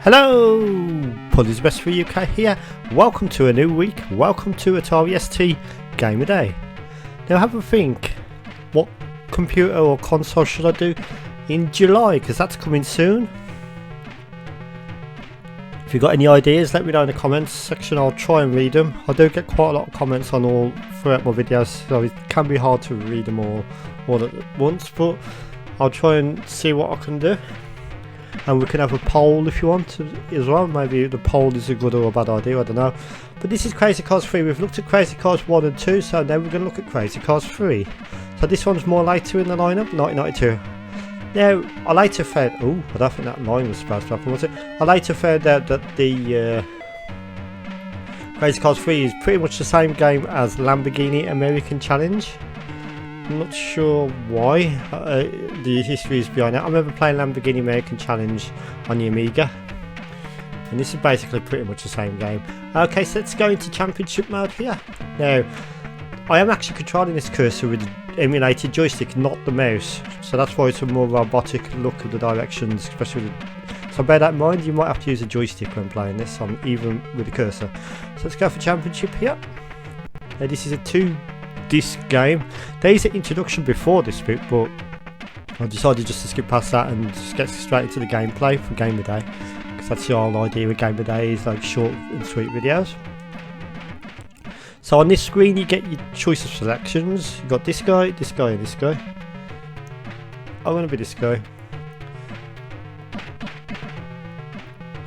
Hello, Pully's Best for UK here. Welcome to a new week. Welcome to Atari ST Game of Day. Now have a think, what computer or console should I do in July, because that's coming soon. If you've got any ideas, let me know in the comments section. I'll try and read them. I do get quite a lot of comments on all throughout my videos, so it can be hard to read them all at once, but I'll try and see what I can do. And we can have a poll if you want to, as well. Maybe the poll is a good or a bad idea, I don't know. But this is Crazy Cars 3. We've looked at Crazy Cars 1 and 2, so now we're going to look at Crazy Cars 3. So this one's more later in the lineup, 1992. Now, I later found... Oh, I don't think that line was supposed to happen, was it? I later found out that the Crazy Cars 3 is pretty much the same game as Lamborghini American Challenge. I'm not sure why the history is behind it. I remember playing Lamborghini American Challenge on the Amiga, and this is basically pretty much the same game. Okay, so let's go into championship mode here. Now, I am actually controlling this cursor with the emulated joystick, not the mouse, so that's why it's a more robotic look at the directions, especially with so bear that in mind. You might have to use a joystick when playing this, even with the cursor. So let's go for championship here. Now, this is a 2-disc game. There is an introduction before this bit, but I decided just to skip past that and just get straight into the gameplay for Game of Day, because that's the whole idea of Game of Day, is like short and sweet videos. So on this screen you get your choice of selections. You've got this guy, this guy and this guy. I'm going to be this guy.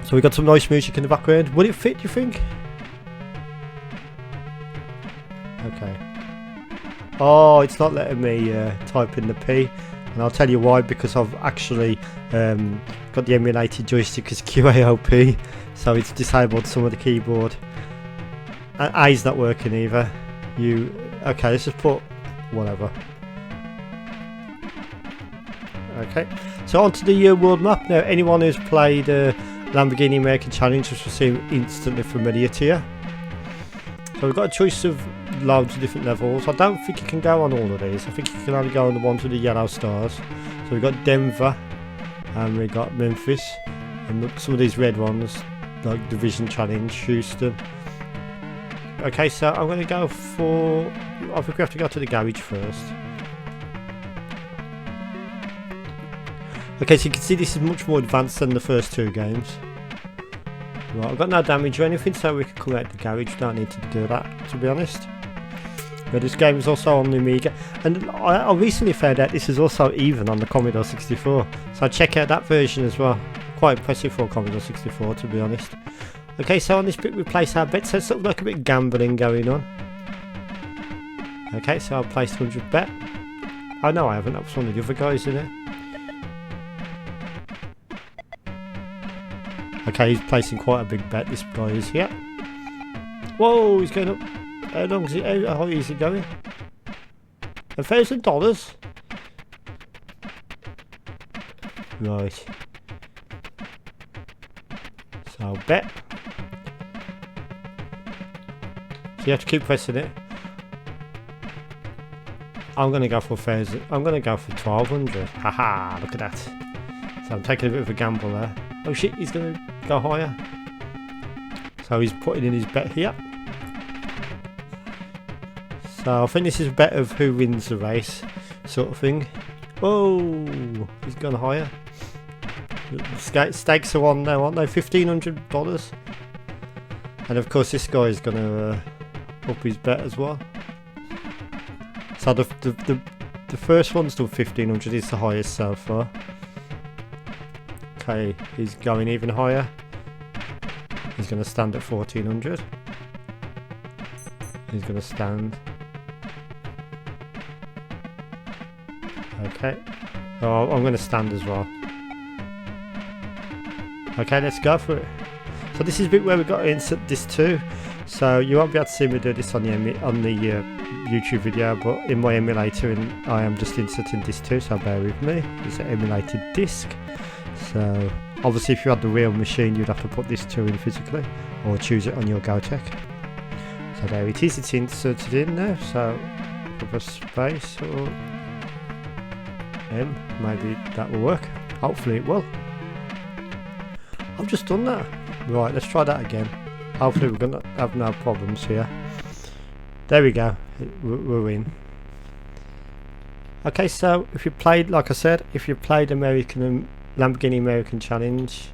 So we got some nice music in the background. Will it fit, do you think? Okay. Oh, it's not letting me type in the P, and I'll tell you why, because I've actually got the emulated joystick as QAOP, so it's disabled some of the keyboard. And A's not working either. Okay, let's just put whatever. Okay, so onto the world map. Now, anyone who's played Lamborghini American Challenge will seem instantly familiar to you. So we've got a choice of loads of different levels. I don't think you can go on all of these. I think you can only go on the ones with the yellow stars. So we've got Denver, and we've got Memphis, and look, some of these red ones like Division Challenge, Houston. Okay, so I'm going to go for... I think we have to go to the garage first. Okay, so you can see this is much more advanced than the first two games. Right, I've got no damage or anything, so we can come out the garage. Don't need to do that, to be honest. But this game is also on the Amiga, and I recently found out this is also even on the Commodore 64. So check out that version as well. Quite impressive for Commodore 64, to be honest. Okay, so on this bit we place our bets, so it's sort of like a bit of gambling going on. Okay, so I've placed 100 bet. Oh no, I haven't. That was one of the other guys in it. Okay, he's placing quite a big bet, this guy is here. Whoa, he's going up. How long is it? How high is it going? $1,000? Right. So, bet. So you have to keep pressing it. I'm going to go for 1,000. I'm going to go for 1,200. Haha, look at that. So I'm taking a bit of a gamble there. Oh shit, he's going to go higher. So he's putting in his bet here. So I think this is a bet of who wins the race, sort of thing. Oh, he's gone higher. The stakes are on now, aren't they? $1,500. And of course this guy is going to up his bet as well. So the first one's done 1,500, is the highest so far. Okay, he's going even higher. He's going to stand at 1,400. He's going to stand. Okay. Oh, I'm going to stand as well. Okay, let's go for it. So this is a bit where we got to insert this too. So you won't be able to see me do this on the YouTube video, but in my emulator, I am just inserting this too. So bear with me. It's an emulated disc. So obviously, if you had the real machine, you'd have to put this two in physically, or choose it on your GoTech. So there it is. It's inserted in now. So press space or M. Maybe that will work. Hopefully it will. I've just done that. Right, let's try that again. Hopefully we're gonna have no problems here. There we go. We're in. Okay, so if you played, like I said, if you played Lamborghini American Challenge.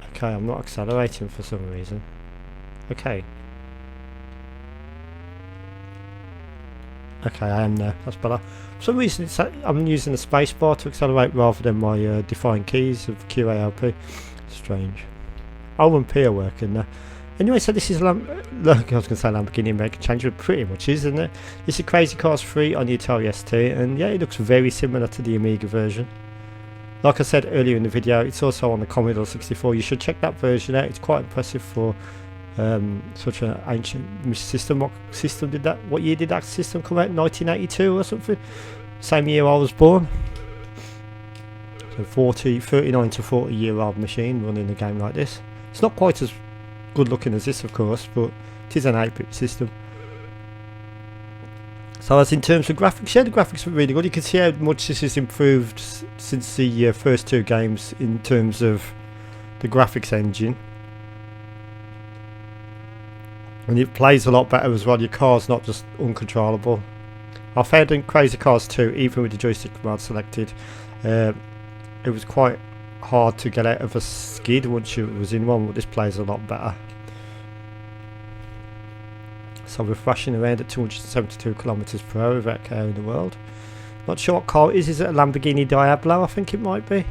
Okay, I'm not accelerating for some reason. Okay. Okay, I am now. That's better. For some reason, I'm using the spacebar to accelerate rather than my defined keys of QALP. Strange. O and P are working there. Anyway, so this is I was going to say Lamborghini American Challenge, but pretty much is, isn't it? This is Crazy Cars 3 on the Atari ST, and yeah, it looks very similar to the Amiga version. Like I said earlier in the video, it's also on the Commodore 64. You should check that version out. It's quite impressive for such an ancient system. What system did that? What year did that system come out? 1982 or something? Same year I was born. So 39 to 40 year old machine running a game like this. It's not quite as good looking as this, of course, but it is an 8-bit system. So as in terms of graphics, yeah, the graphics are really good. You can see how much this has improved since the first two games in terms of the graphics engine. And it plays a lot better as well. Your car's not just uncontrollable. I found in Crazy Cars 2, even with the joystick command selected, it was quite hard to get out of a skid once you was in one, but this plays a lot better. So we're thrashing around at 272 kilometers per hour without caring the world. Not sure what car it is. Is it a Lamborghini Diablo? I think it might be.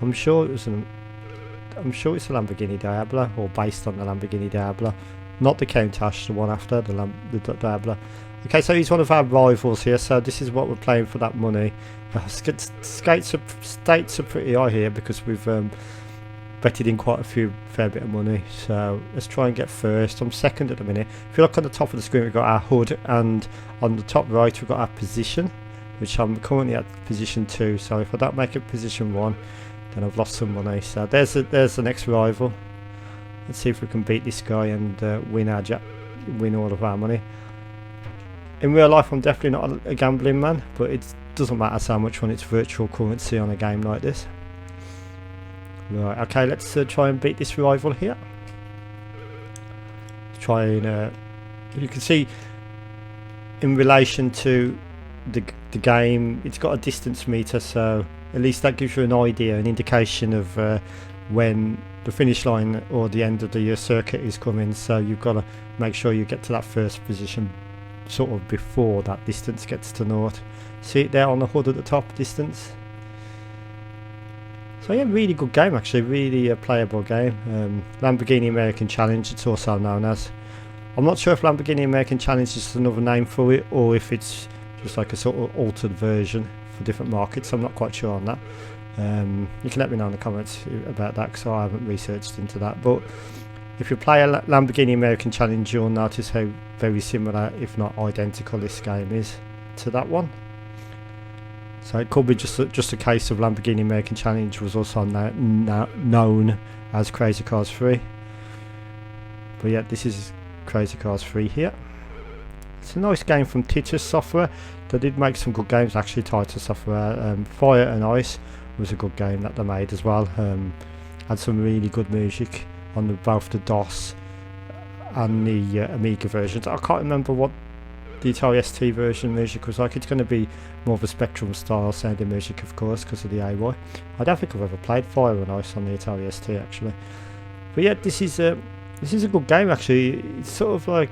I'm sure it's a Lamborghini Diablo, or based on the Lamborghini Diablo, not the Countach, the one after the Diablo. Okay, so he's one of our rivals here. So this is what we're playing for that money. Stakes are pretty high here because we've betted in quite a fair bit of money. So let's try and get first. I'm second at the minute. If you look on the top of the screen, we've got our HUD, and on the top right we've got our position, which I'm currently at position 2. So if I don't make it position 1, then I've lost some money. So there's the next rival. Let's see if we can beat this guy and win all of our money. In real life, I'm definitely not a gambling man, but it doesn't matter so much when it's virtual currency on a game like this. Right, okay, let's try and beat this rival here. Try and you can see in relation to the game, it's got a distance meter, so at least that gives you an idea, an indication of when the finish line or the end of the circuit is coming. So you've got to make sure you get to that first position sort of before that distance gets to naught. See it there on the HUD at the top, distance. So yeah, really good game actually, really a playable game. Lamborghini American Challenge, it's also known as. I'm not sure if Lamborghini American Challenge is just another name for it, or if it's just like a sort of altered version for different markets. I'm not quite sure on that. You can let me know in the comments about that, because I haven't researched into that. But if you play a Lamborghini American Challenge, you'll notice how very similar, if not identical, this game is to that one. So it could be just a case of Lamborghini American Challenge was also known as Crazy Cars 3. But yeah, this is Crazy Cars 3 here. It's a nice game from Titus Software. They did make some good games actually, Titus Software. Fire and Ice was a good game that they made as well. Had some really good music on both the DOS and the Amiga versions. I can't remember what the Atari ST version music was like. It's going to be more of a Spectrum style sounding music, of course, because of the AY. I don't think I've ever played Fire and Ice on the Atari ST actually. But yeah, this is a good game actually. It's sort of like,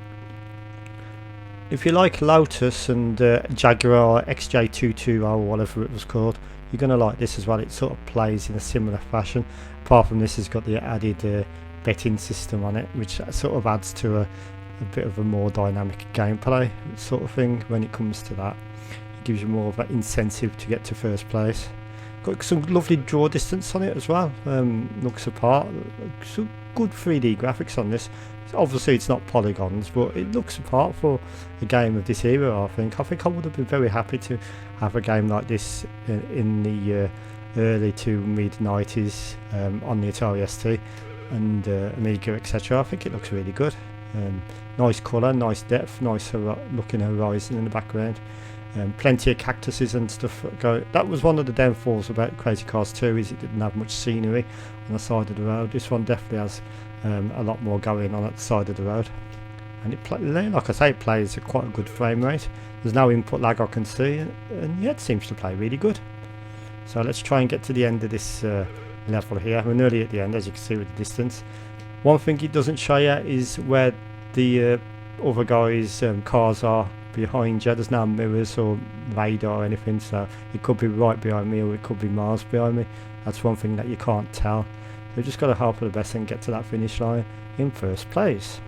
if you like Lotus and Jaguar XJ220 or whatever it was called, you're going to like this as well. It sort of plays in a similar fashion. Apart from this, has got the added betting system on it, which sort of adds to a bit of a more dynamic gameplay sort of thing when it comes to that. It gives you more of an incentive to get to first place. Got some lovely draw distance on it as well. Looks apart. Some good 3D graphics on this. Obviously it's not polygons, but it looks apart for a game of this era. I think I would have been very happy to have a game like this in the early to mid 90s on the Atari ST and Amiga, etc. I think it looks really good. Nice colour, nice depth, nice looking horizon in the background. Plenty of cactuses and stuff go. That was one of the downfalls about Crazy Cars 2, is it didn't have much scenery on the side of the road. This one definitely has a lot more going on at the side of the road, and like I say, it plays at quite a good frame rate. There's no input lag I can see, and yeah, it seems to play really good. So let's try and get to the end of this level here. We're nearly at the end, as you can see with the distance. One thing it doesn't show you is where the other guys' cars are behind you. There's no mirrors or radar or anything, so it could be right behind me or it could be miles behind me. That's one thing that you can't tell. So you just got to hope for the best and get to that finish line in first place.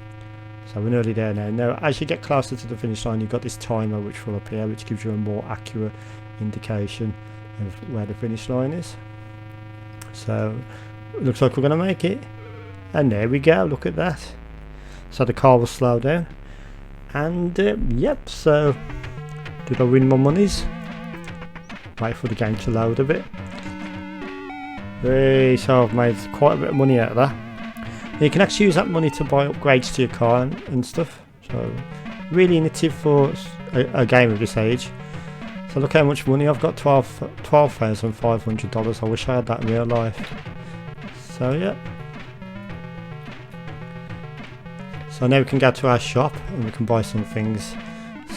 So we're nearly there now. Now as you get closer to the finish line, you've got this timer which will appear, which gives you a more accurate indication of where the finish line is. So it looks like we're going to make it, and there we go, look at that. So the car will slow down, and yep, so did I win my monies? Wait for the game to load a bit. So I've made quite a bit of money out of that. You can actually use that money to buy upgrades to your car and stuff, so really innovative for a game of this age. So look how much money I've got, $12,500. I wish I had that in real life. So yeah. So now we can go to our shop and we can buy some things.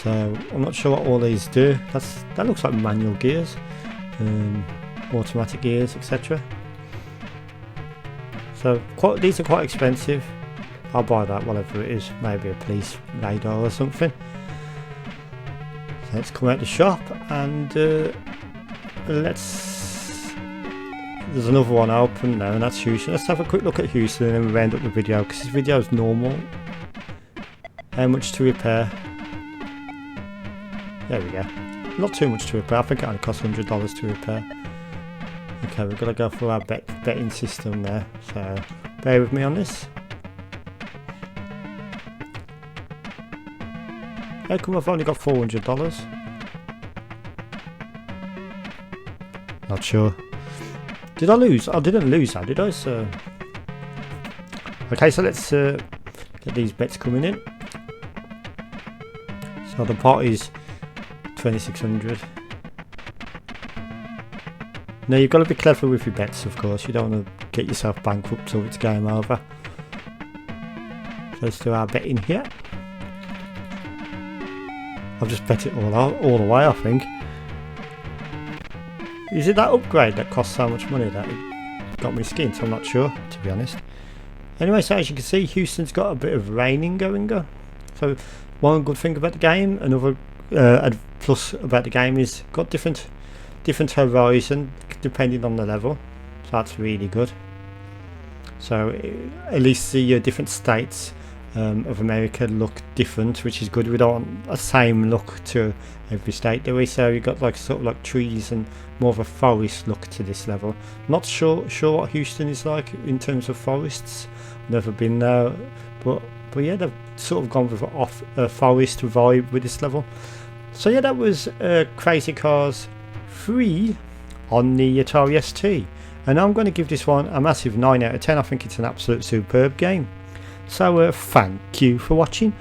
So I'm not sure what all these do. That looks like manual gears, automatic gears, etc. So these are quite expensive. I'll buy that, whatever it is, maybe a police radar or something. So let's come out the shop and there's another one open now, and that's Houston. Let's have a quick look at Houston and then we round up the video, because this video is normal. How much to repair? There we go. Not too much to repair. I think it only costs $100 to repair. Okay, we've got to go through our betting system there, so bear with me on this. How come I've only got $400? Not sure. Did I lose? I didn't lose that, did I? So okay, so let's get these bets coming in. So the pot is 2,600. Now you've got to be clever with your bets, of course. You don't want to get yourself bankrupt till it's game over. So let's do our betting here. I've just bet it all the way, I think. Is it that upgrade that costs so much money that it got me skinned? I'm not sure, to be honest. Anyway, so as you can see, Houston's got a bit of raining going on. So one good thing about the game, another plus about the game is got different horizon depending on the level. So that's really good. So at least the different states of America look different, which is good. We don't want a same look to every state, do we? So you've got like sort of like trees and more of a forest look to this level. Not sure what Houston is like in terms of forests. Never been there, but yeah, they've sort of gone with a forest vibe with this level. So yeah, that was Crazy Cars 3 on the Atari ST, and I'm going to give this one a massive 9 out of 10. I think it's an absolute superb game. So thank you for watching.